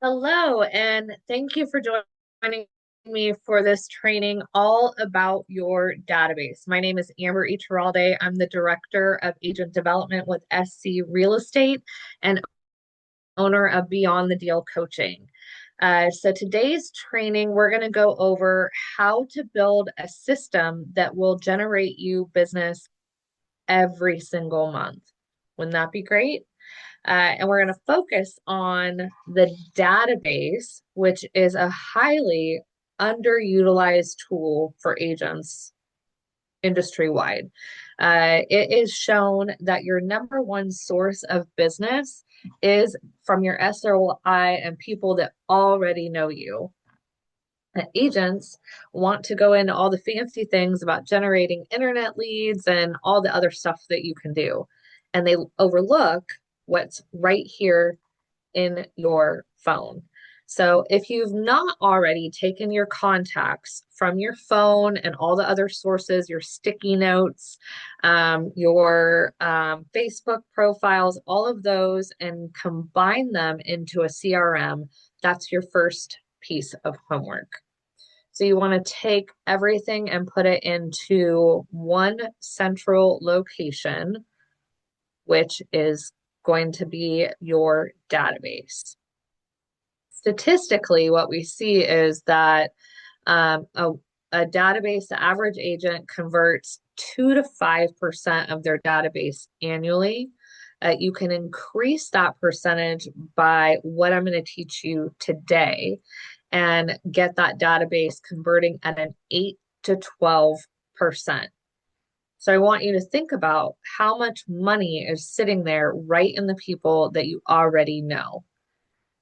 Hello, and thank you for joining me for this training all about your database. My name is Amber Iturralde. I'm the Director of Agent Development with SC Real Estate and owner of Beyond the Deal Coaching. So today's training, we're going to go over how to build a system that will generate you business every single month. Wouldn't that be great? And we're going to focus on the database, which is a highly underutilized tool for agents industry wide. It is shown that your number one source of business is from your SOI and people that already know you. Agents want to go into all the fancy things about generating internet leads and all the other stuff that you can do. And they overlook what's right here in your phone. So if you've not already taken your contacts from your phone and all the other sources, your sticky notes, your Facebook profiles, all of those, and combine them into a CRM, that's your first piece of homework. So you want to take everything and put it into one central location, which is going to be your database. Statistically, what we see is that um, a, a database, the average agent converts 2 to 5% of their database annually. You can increase that percentage by what I'm going to teach you today and get that database converting at an 8 to 12%. So I want you to think about how much money is sitting there right in the people that you already know.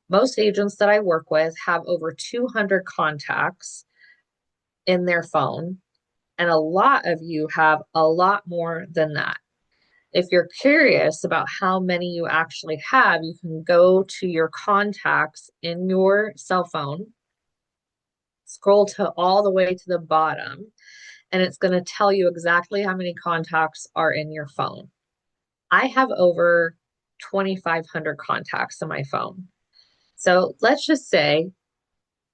Most agents that I work with have over 200 contacts in their phone, and a lot of you have a lot more than that. If you're curious about how many you actually have, you can go to your contacts in your cell phone, scroll to all the way to the bottom, and it's going to tell you exactly how many contacts are in your phone. I have over 2,500 contacts in my phone. So let's just say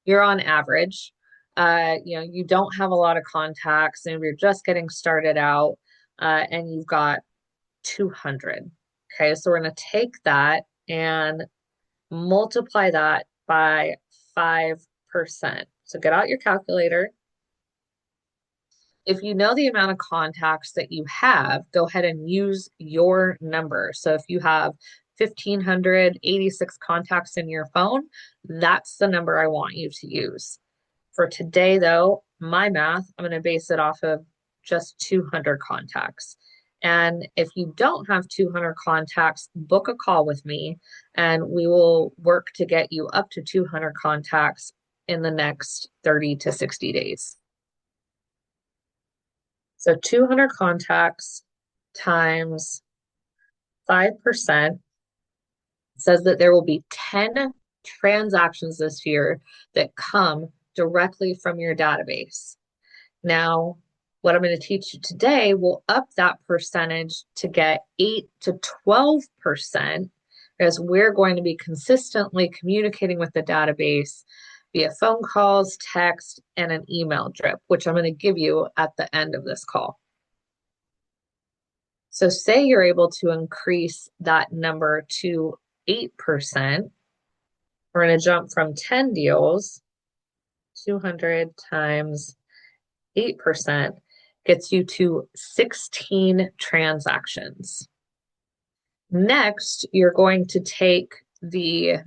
you're on average, you don't have a lot of contacts and you're just getting started out, and you've got 200. Okay, so we're going to take that and multiply that by 5%. So get out your calculator. If you know the amount of contacts that you have, go ahead and use your number. So if you have 1,586 contacts in your phone, that's the number I want you to use. For today, though, my math, I'm going to base it off of just 200 contacts. And if you don't have 200 contacts, book a call with me and we will work to get you up to 200 contacts in the next 30 to 60 days. So 200 contacts times 5% says that there will be 10 transactions this year that come directly from your database. Now, what I'm going to teach you today will up that percentage to get 8 to 12%, as we're going to be consistently communicating with the database via phone calls, text, and an email drip, which I'm going to give you at the end of this call. So say you're able to increase that number to 8%. We're going to jump from 10 deals, 200 times 8% gets you to 16 transactions. Next, you're going to take the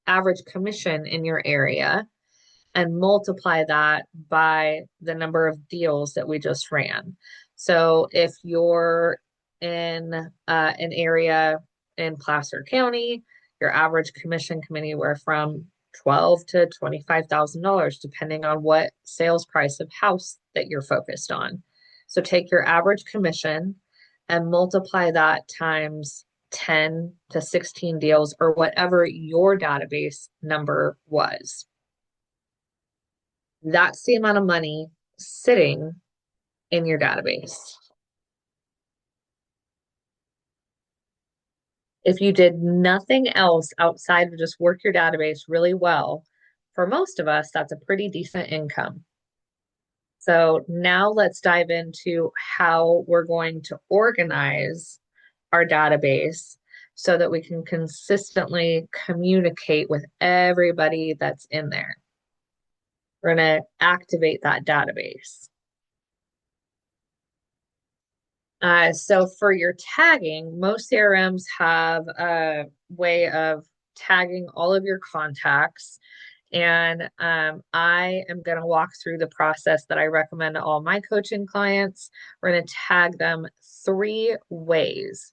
average commission in your area and multiply that by the number of deals that we just ran. So if you're in an area in Placer County, your average commission can anywhere from $12,000 to $25,000, depending on what sales price of house that you're focused on. So take your average commission and multiply that times 10 to 16 deals or whatever your database number was. That's the amount of money sitting in your database. If you did nothing else outside of just work your database really well, for most of us, that's a pretty decent income. So now let's dive into how we're going to organize our database so that we can consistently communicate with everybody that's in there. We're going to activate that database. So for your tagging, most CRMs have a way of tagging all of your contacts. And I am going to walk through the process that I recommend to all my coaching clients. We're going to tag them 3 ways.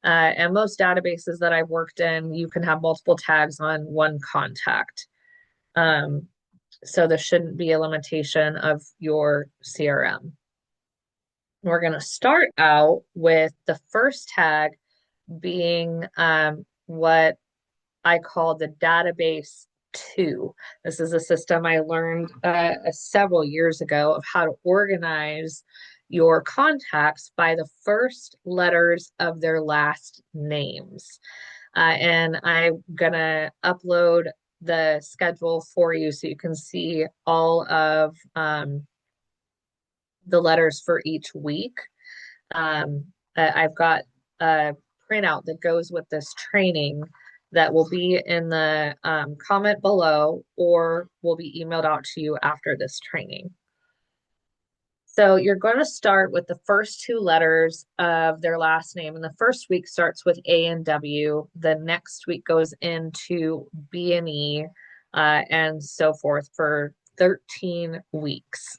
And most databases that I've worked in, you can have multiple tags on one contact. Um, so there shouldn't be a limitation of your CRM. We're going to start out with the first tag being what I call the database 2. This is a system I learned several years ago of how to organize your contacts by the first letters of their last names. And I'm going to upload the schedule for you so you can see all of the letters for each week. I've got a printout that goes with this training that will be in the comment below or will be emailed out to you after this training. So you're going to start with the first 2 letters of their last name. And the first week starts with A and W. The next week goes into B and E, and so forth for 13 weeks.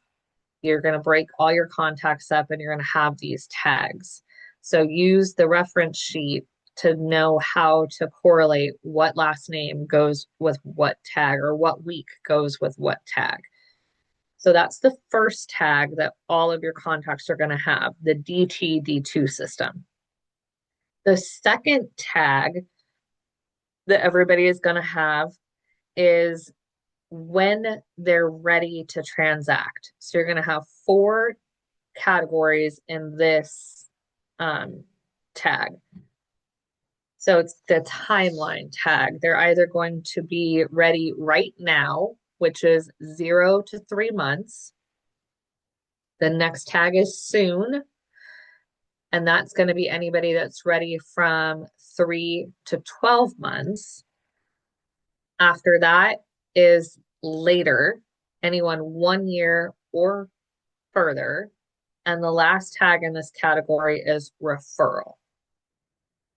You're going to break all your contacts up and you're going to have these tags. So use the reference sheet to know how to correlate what last name goes with what tag or what week goes with what tag. So that's the first tag that all of your contacts are going to have, the DTD2 system. The second tag that everybody is going to have is when they're ready to transact. So you're going to have 4 categories in this tag. So it's the timeline tag. They're either going to be ready right now, which is 0 to 3 months. The next tag is soon, and that's going to be anybody that's ready from 3 to 12 months. After that is later, anyone 1 year or further. And the last tag in this category is referral.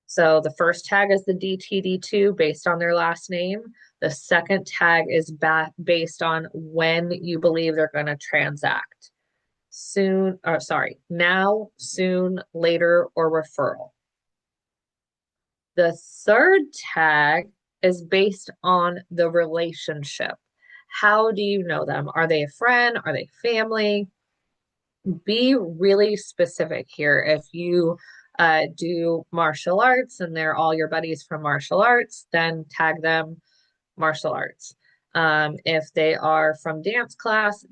So the first tag is the DTD2 based on their last name. The second tag is based on when you believe they're going to transact. Soon, or sorry, now, soon, later, or referral. The third tag is based on the relationship. How do you know them? Are they a friend? Are they family? Be really specific here. If you do martial arts and they're all your buddies from martial arts, then tag them martial arts. If they are from dance class,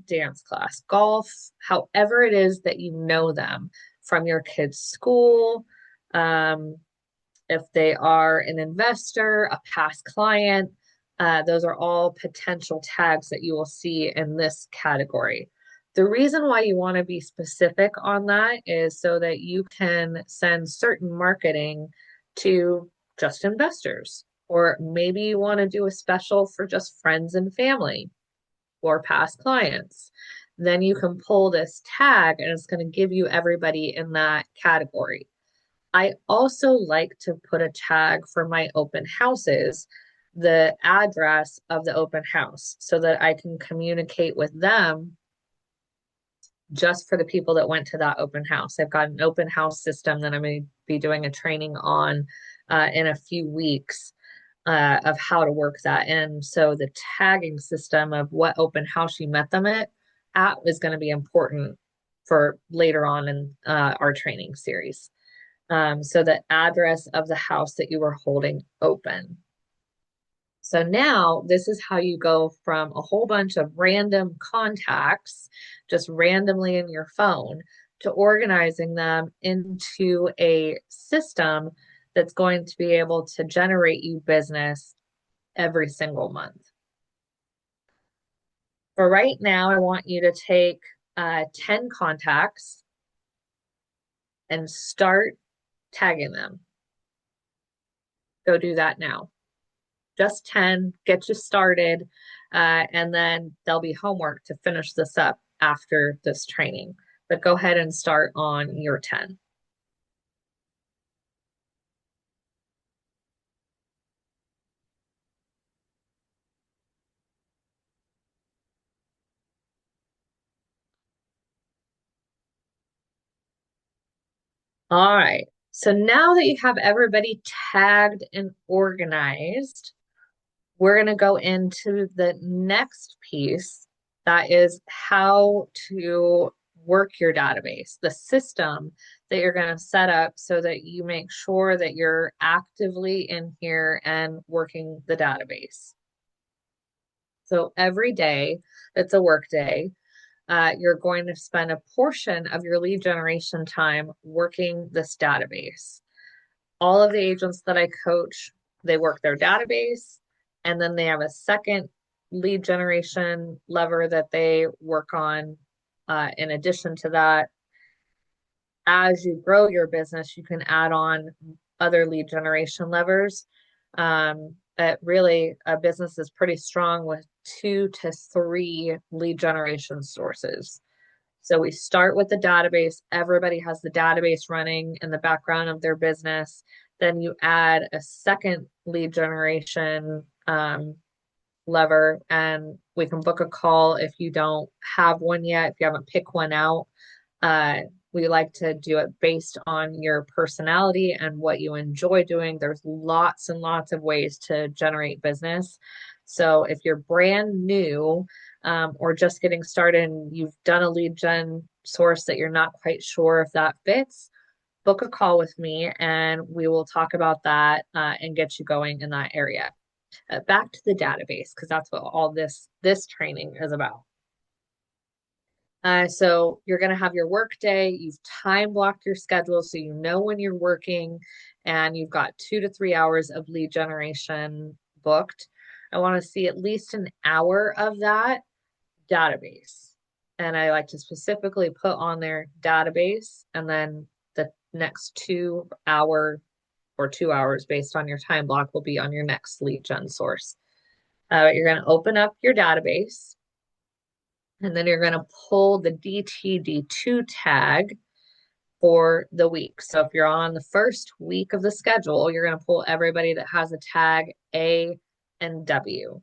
golf, however it is that you know them from your kids' school. If they are an investor, a past client, those are all potential tags that you will see in this category. The reason why you want to be specific on that is so that you can send certain marketing to just investors, or maybe you want to do a special for just friends and family or past clients. Then you can pull this tag and it's going to give you everybody in that category. I also like to put a tag for my open houses, the address of the open house, so that I can communicate with them just for the people that went to that open house. I've got an open house system that I'm going to be doing a training on in a few weeks of how to work that. And so the tagging system of what open house you met them at is going to be important for later on in our training series. So the address of the house that you were holding open. So now this is how you go from a whole bunch of random contacts, just randomly in your phone, to organizing them into a system that's going to be able to generate you business every single month. For right now, I want you to take 10 contacts and start tagging them. Go do that now. Just 10, get you started, and then there'll be homework to finish this up after this training. But go ahead and start on your 10. All right. So now that you have everybody tagged and organized, we're going to go into the next piece that is how to work your database, the system that you're going to set up so that you make sure that you're actively in here and working the database. So every day that's a work day, you're going to spend a portion of your lead generation time working this database. All of the agents that I coach, they work their database, and then they have a second lead generation lever that they work on. In addition to that, as you grow your business, you can add on other lead generation levers. That really, a business is pretty strong with 2 to 3 lead generation sources. So we start with the database. Everybody has the database running in the background of their business. Then you add a second lead generation lever, and we can book a call if you don't have one yet, if you haven't picked one out. We like to do it based on your personality and what you enjoy doing. There's lots and lots of ways to generate business. So if you're brand new or just getting started and you've done a lead gen source that you're not quite sure if that fits, book a call with me and we will talk about that and get you going in that area. Back to the database because that's what all this training is about. So you're going to have your work day. You've time blocked your schedule so you know when you're working, and you've got 2 to 3 hours of lead generation booked. I want to see at least an hour of that database. And I like to specifically put on their database, and then the next 2 hour or 2 hours based on your time block will be on your next lead gen source. You're going to open up your database. And then you're going to pull the DTD2 tag for the week. So if you're on the first week of the schedule, you're going to pull everybody that has a tag A and W.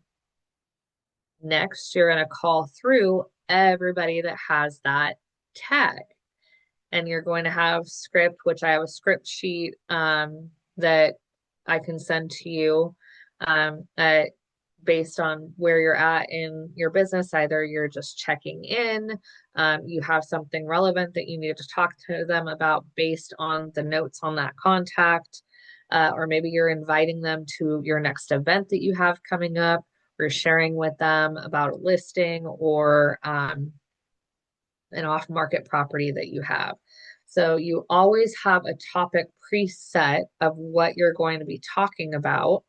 Next, you're going to call through everybody that has that tag. And you're going to have script, which I have a script sheet that I can send to you. Based on where you're at in your business. Either you're just checking in, you have something relevant that you need to talk to them about based on the notes on that contact, or maybe you're inviting them to your next event that you have coming up, or sharing with them about a listing or an off-market property that you have. So you always have a topic preset of what you're going to be talking about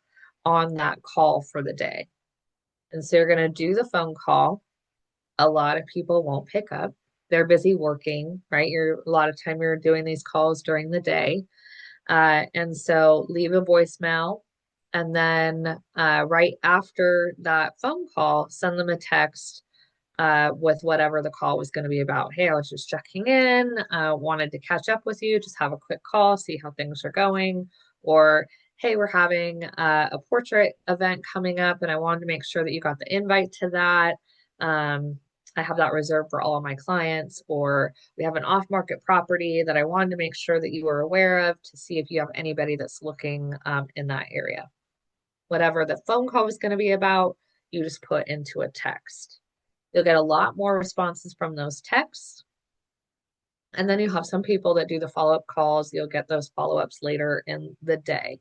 on that call for the day. And so you're going to do the phone call. A lot of people won't pick up. They're busy working, right? A lot of time you're doing these calls during the day. And so leave a voicemail. And then right after that phone call, send them a text with whatever the call was going to be about. Hey, I was just checking in, wanted to catch up with you, just have a quick call, see how things are going. Or, hey, we're having a portrait event coming up, and I wanted to make sure that you got the invite to that. I have that reserved for all of my clients. Or we have an off-market property that I wanted to make sure that you were aware of to see if you have anybody that's looking in that area. Whatever the phone call was going to be about, you just put into a text. You'll get a lot more responses from those texts. And then you have some people that do the follow-up calls. You'll get those follow-ups later in the day.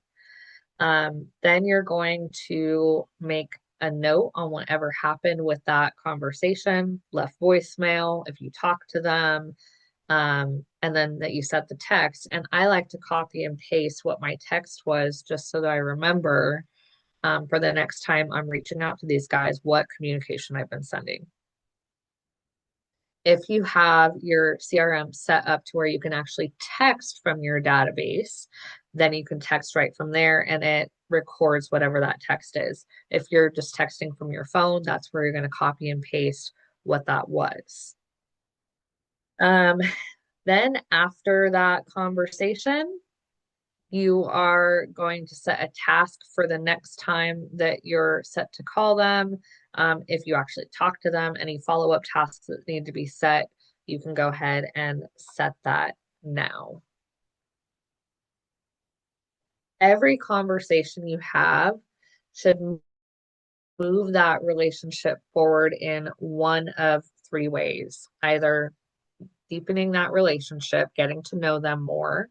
Then you're going to make a note on whatever happened with that conversation, left voicemail, if you talk to them, and then that you set the text. And I like to copy and paste what my text was just so that I remember for the next time I'm reaching out to these guys what communication I've been sending. If you have your CRM set up to where you can actually text from your database, then you can text right from there and it records whatever that text is. If you're just texting from your phone, that's where you're going to copy and paste what that was. Then after that conversation, you are going to set a task for the next time that you're set to call them. If you actually talk to them, any follow-up tasks that need to be set, you can go ahead and set that now. Every conversation you have should move that relationship forward in one of three ways, either deepening that relationship, getting to know them more,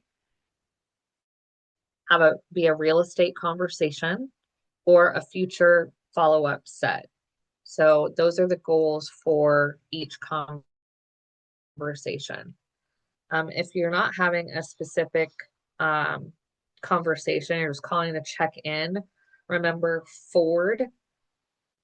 be a real estate conversation, or a future follow-up set. So those are the goals for each conversation. If you're not having a specific conversation, you're just calling to check in, remember Ford.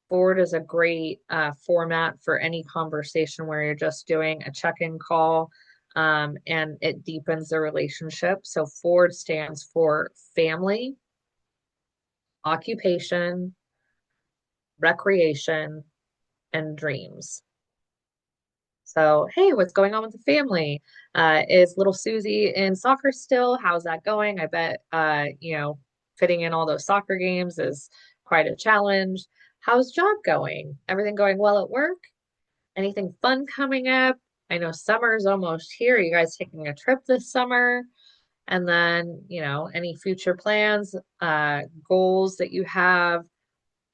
Ford is a great format for any conversation where you're just doing a check-in call and it deepens the relationship. So Ford stands for family, occupation, recreation, and dreams. So, hey, what's going on with the family? Is little Susie in soccer still? How's that going? I bet, fitting in all those soccer games is quite a challenge. How's job going? Everything going well at work? Anything fun coming up? I know summer's almost here. Are you guys taking a trip this summer? And then, any future plans, goals that you have,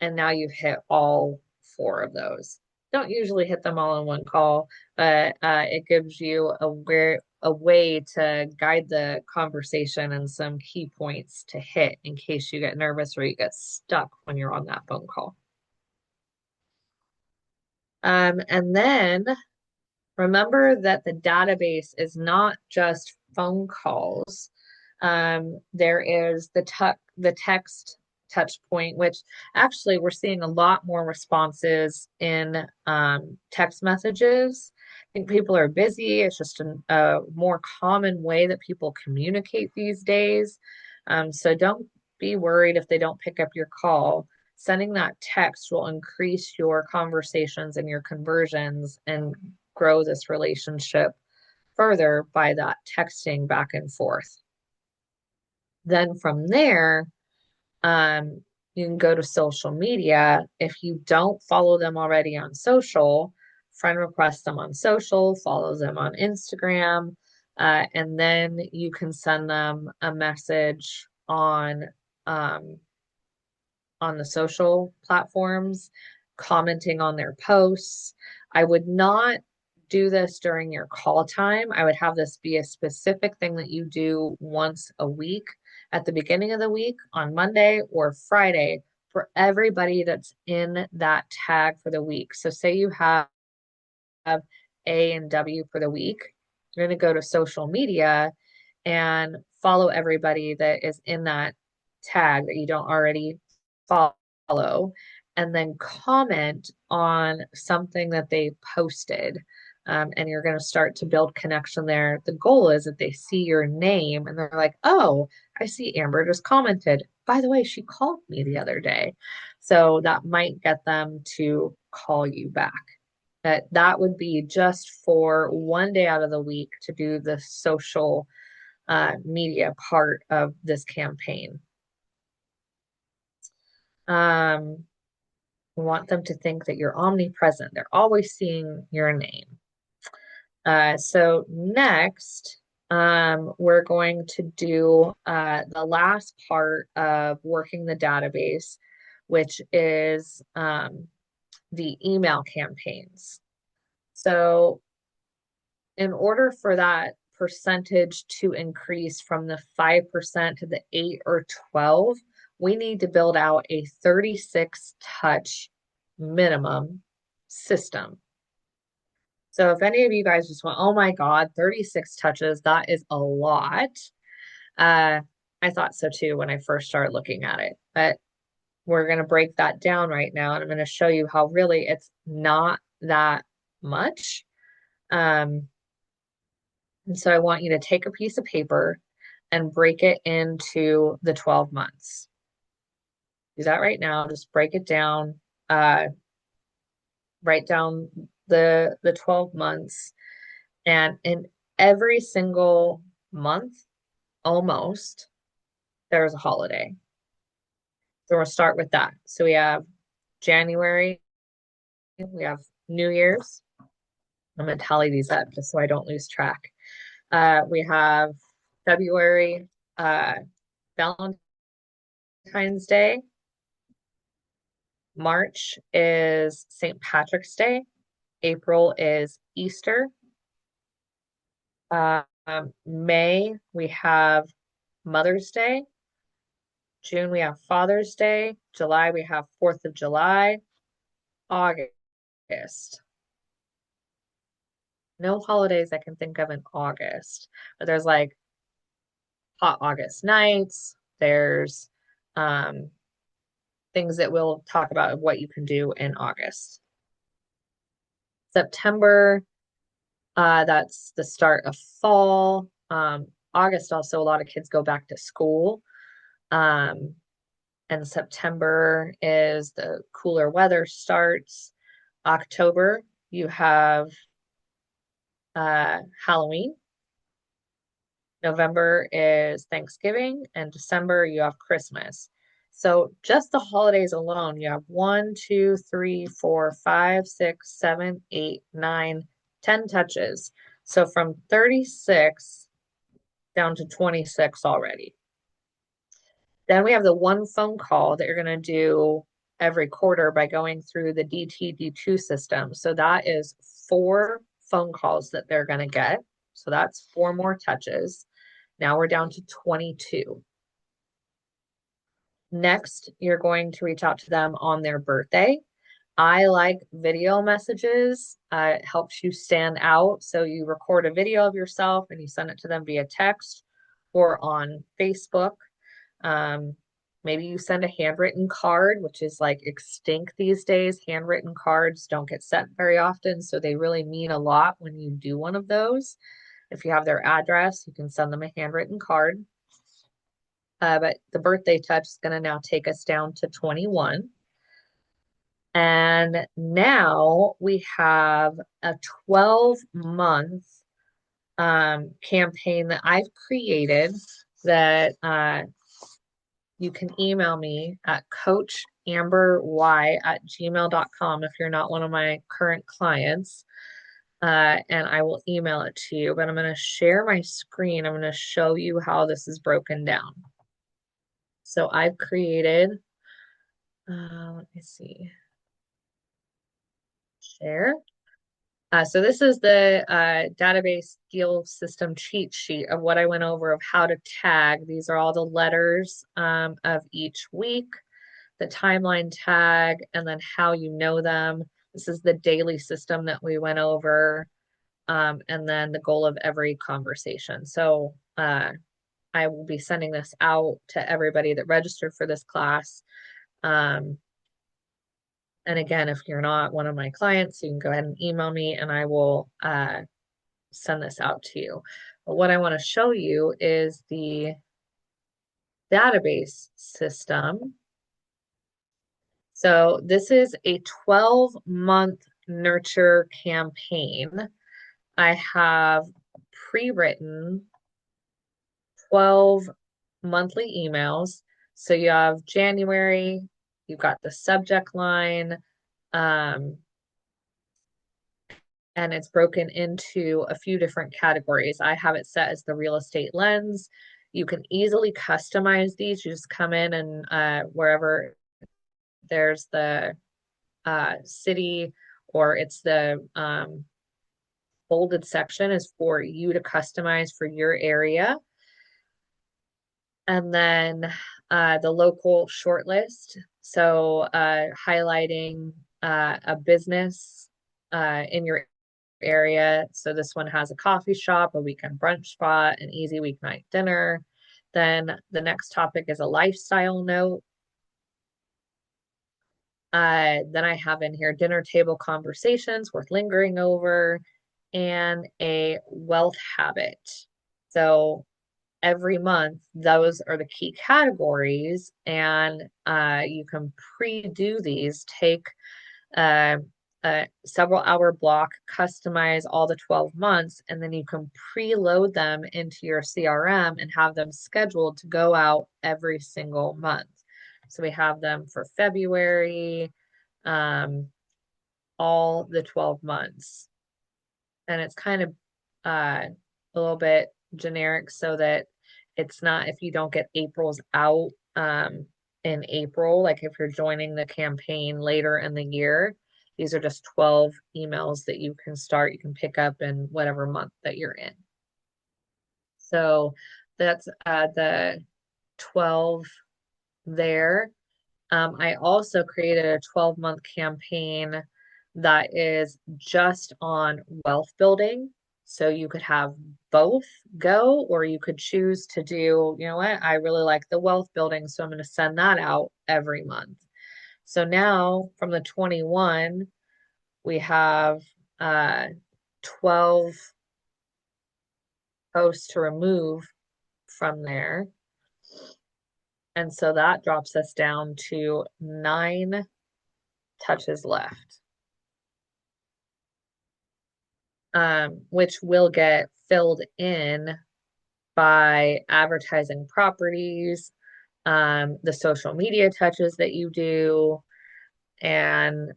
and now you've hit all four of those. Don't usually hit them all in one call, but it gives you a way to guide the conversation and some key points to hit in case you get nervous or you get stuck when you're on that phone call. And then remember that the database is not just phone calls. There is the text touch point, which actually we're seeing a lot more responses in text messages. I think people are busy. It's just a more common way that people communicate these days. So don't be worried if they don't pick up your call. Sending that text will increase your conversations and your conversions and grow this relationship further by that texting back and forth. Then from there, you can go to social media. If you don't follow them already on social, friend request them on social, follow them on Instagram, and then you can send them a message on the social platforms, commenting on their posts. I would not do this during your call time. I would have this be a specific thing that you do once a week at the beginning of the week on Monday or Friday for everybody that's in that tag for the week. So say you have A and W for the week, you're going to go to social media and follow everybody that is in that tag that you don't already follow, and then comment on something that they posted. And you're going to start to build connection there. The goal is that they see your name and they're like, oh, I see Amber just commented. By the way, she called me the other day. So that might get them to call you back. That would be just for one day out of the week to do the social media part of this campaign. We want them to think that you're omnipresent. They're always seeing your name. So next, we're going to do the last part of working the database, which is the email campaigns. So in order for that percentage to increase from the 5% to the 8 or 12, we need to build out a 36 touch minimum system. So if any of you guys just went, oh my God, 36 touches, that is a lot. Uh, I thought so too when I first started looking at it. But we're going to break that down right now, and I'm going to show you how really it's not that much. Um, and so I want you to take a piece of paper and break it into the 12 months. Do that right now. Just break it down. Write down the 12 months. And in every single month, almost, there's a holiday. So we'll start with that. So we have January, we have New Year's. I'm going to tally these up just so I don't lose track. We have February, uh, Valentine's Day. March is St. Patrick's Day. April is Easter. May, we have Mother's Day. June, we have Father's Day. July, we have 4th of July. August. No holidays I can think of in August, but there's like hot August nights. There's um, things that we'll talk about of what you can do in August. September, that's the start of fall. August, also, a lot of kids go back to school. Um, and September is the cooler weather starts. October, you have Halloween. November is Thanksgiving, and December you have Christmas. So just the holidays alone, you have 1, 2, 3, 4, 5, 6, 7, 8, 9, 10 touches. So from 36 down to 26 already. Then we have the one phone call that you're going to do every quarter by going through the DTD2 system. So that is 4 phone calls that they're going to get. So that's 4 more touches. Now we're down to 22. Next, you're going to reach out to them on their birthday. I like video messages. It helps you stand out. So you record a video of yourself and you send it to them via text or on Facebook. Um, Maybe you send a handwritten card, which is like extinct these days. Handwritten cards don't get sent very often, so they really mean a lot when you do one of those. If you have their address, you can send them a handwritten card. But the birthday touch is going to now take us down to 21. And now we have a 12-month campaign that I've created that you can email me at coachambery@gmail.com if you're not one of my current clients. And I will email it to you. But I'm going to share my screen. I'm going to show you how this is broken down. So I've created, let me see, share. So this is the database deal system cheat sheet of what I went over of how to tag. These are all the letters of each week, the timeline tag, and then how you know them. This is the daily system that we went over, and then the goal of every conversation. So I will be sending this out to everybody that registered for this class. And again, if you're not one of my clients, you can go ahead and email me and I will send this out to you. But what I want to show you is the database system. So this is a 12-month nurture campaign. I have pre-written 12 monthly emails. So you have January, you've got the subject line, and it's broken into a few different categories. I have it set as the real estate lens. You can easily customize these. You just come in and wherever there's the city or it's the bolded section is for you to customize for your area. And then the local shortlist. So highlighting a business in your area. So this one has a coffee shop, a weekend brunch spot, an easy weeknight dinner. Then the next topic is a lifestyle note. Then I have in here dinner table conversations worth lingering over and a wealth habit. So every month, those are the key categories, and you can pre-do these. Take uh, a several hour block, customize all the 12 months, and then you can preload them into your CRM and have them scheduled to go out every single month. So we have them for February, um, all the 12 months. And it's kind of a little bit generic so that it's not if you don't get April's out in April, like if you're joining the campaign later in the year, these are just 12 emails that you can start, you can pick up in whatever month that you're in. So that's the 12 there. I also created a 12-month campaign that is just on wealth building. So you could have both go, or you could choose to do, you know what, I really like the wealth building, so I'm going to send that out every month. So now from the 21, we have 12 posts to remove from there. And so that drops us down to 9 touches left. Which will get filled in by advertising properties, the social media touches that you do, and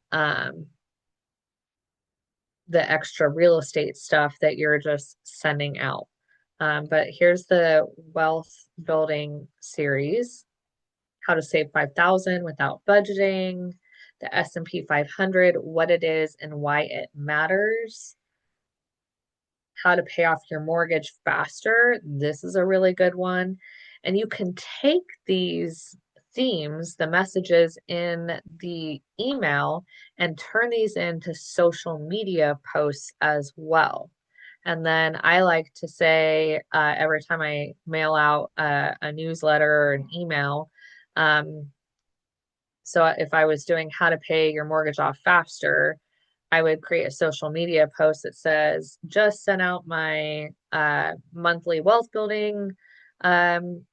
the extra real estate stuff that you're just sending out. But here's the wealth building series, how to save 5,000 without budgeting, the S&P 500, what it is and why it matters, how to pay off your mortgage faster. This is a really good one. And you can take these themes, the messages in the email, and turn these into social media posts as well. And then I like to say every time I mail out a newsletter or an email, so if I was doing how to pay your mortgage off faster, I would create a social media post that says, just sent out my monthly wealth building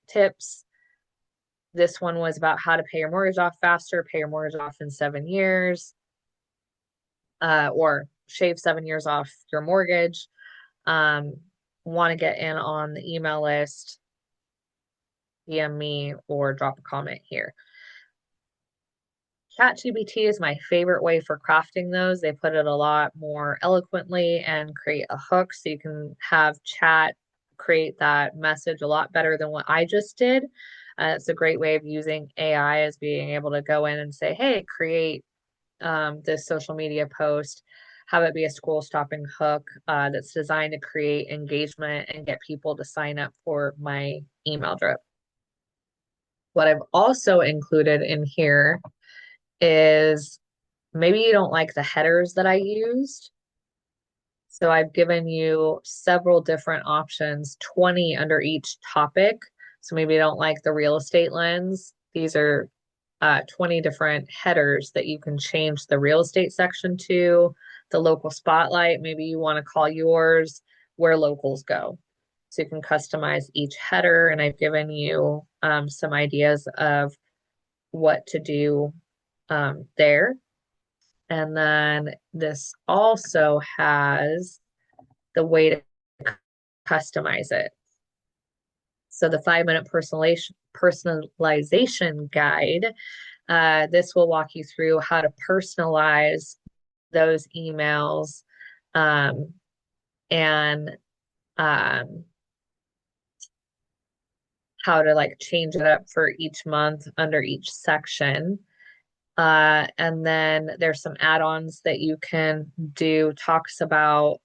tips. This one was about how to pay your mortgage off faster, pay your mortgage off in 7 years, or shave 7 years off your mortgage. Want to get in on the email list, DM me or drop a comment here. ChatGPT is my favorite way for crafting those. They put it a lot more eloquently and create a hook so you can have chat create that message a lot better than what I just did. It's a great way of using AI as being able to go in and say, hey, create this social media post, have it be a school stopping hook that's designed to create engagement and get people to sign up for my email drip. What I've also included in here is maybe you don't like the headers that I used. So I've given you several different options, 20 under each topic. So maybe you don't like the real estate lens. These are 20 different headers that you can change the real estate section to, the local spotlight. Maybe you want to call yours where locals go. So you can customize each header. And I've given you some ideas of what to do there. And then this also has the way to customize it. So the 5-minute personalization guide, this will walk you through how to personalize those emails and how to like change it up for each month under each section. And then there's some add-ons that you can do, talks about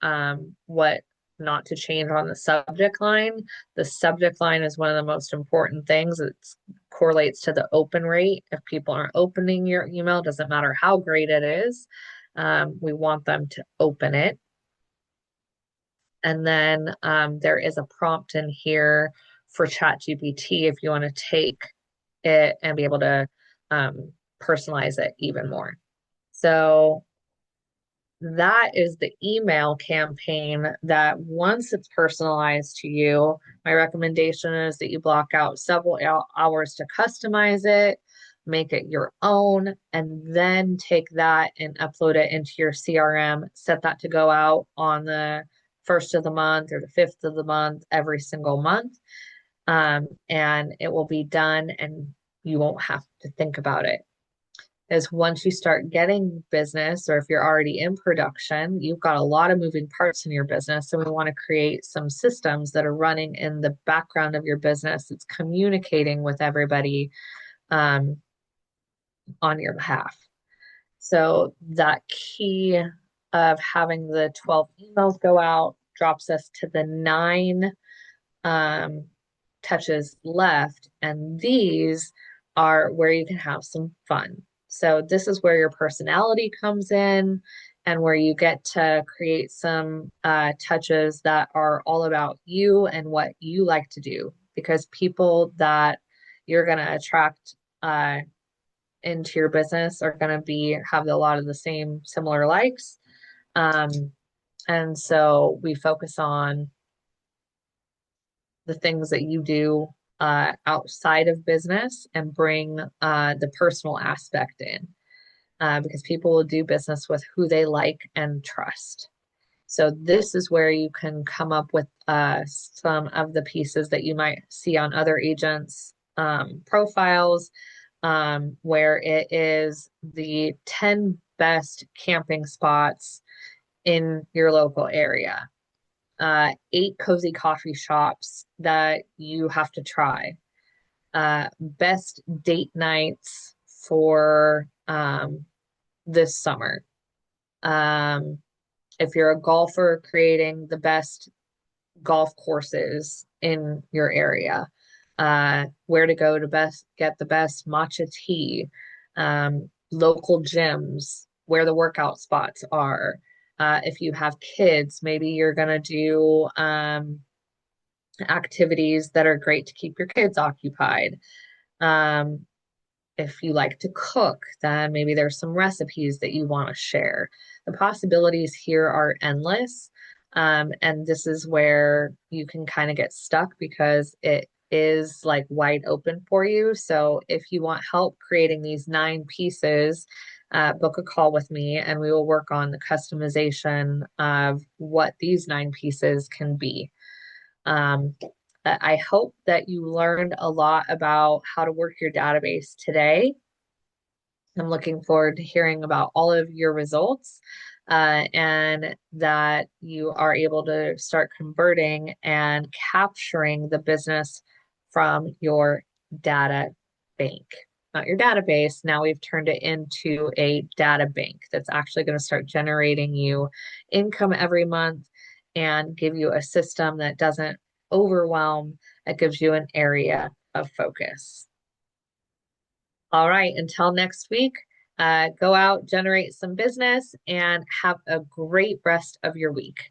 what not to change on the subject line. The subject line is one of the most important things. It correlates to the open rate. If people aren't opening your email, doesn't matter how great it is. We want them to open it. And then there is a prompt in here for ChatGPT if you want to take it and be able to personalize it even more. So that is the email campaign that once it's personalized to you, my recommendation is that you block out several hours to customize it, make it your own, and then take that and upload it into your CRM, set that to go out on the first of the month or the fifth of the month, every single month. And it will be done and you won't have to think about it. Is once you start getting business, or if you're already in production, you've got a lot of moving parts in your business. So we want to create some systems that are running in the background of your business. It's communicating with everybody um, on your behalf. So that key of having the 12 emails go out drops us to the 9 um, touches left. And these are where you can have some fun. So this is where your personality comes in and where you get to create some touches that are all about you and what you like to do. Because people that you're going to attract into your business are going to have a lot of the same similar likes. Um, and so we focus on the things that you do outside of business and bring the personal aspect in because people will do business with who they like and trust. So this is where you can come up with some of the pieces that you might see on other agents' profiles, where it is the 10 best camping spots in your local area, 8 cozy coffee shops that you have to try, best date nights for this summer. If you're a golfer, creating the best golf courses in your area, where to go to get the best matcha tea, local gyms, where the workout spots are. If you have kids, maybe you're going to do activities that are great to keep your kids occupied. Um, if you like to cook, then maybe there's some recipes that you want to share. The possibilities here are endless. And this is where you can kind of get stuck because it is like wide open for you. So if you want help creating these 9 pieces, book a call with me and we will work on the customization of what these 9 pieces can be. Um, I hope that you learned a lot about how to work your database today. I'm looking forward to hearing about all of your results and that you are able to start converting and capturing the business from your data bank. Not your database. Now we've turned it into a data bank that's actually going to start generating you income every month and give you a system that doesn't overwhelm, that gives you an area of focus. All right, until next week, go out, generate some business, and have a great rest of your week.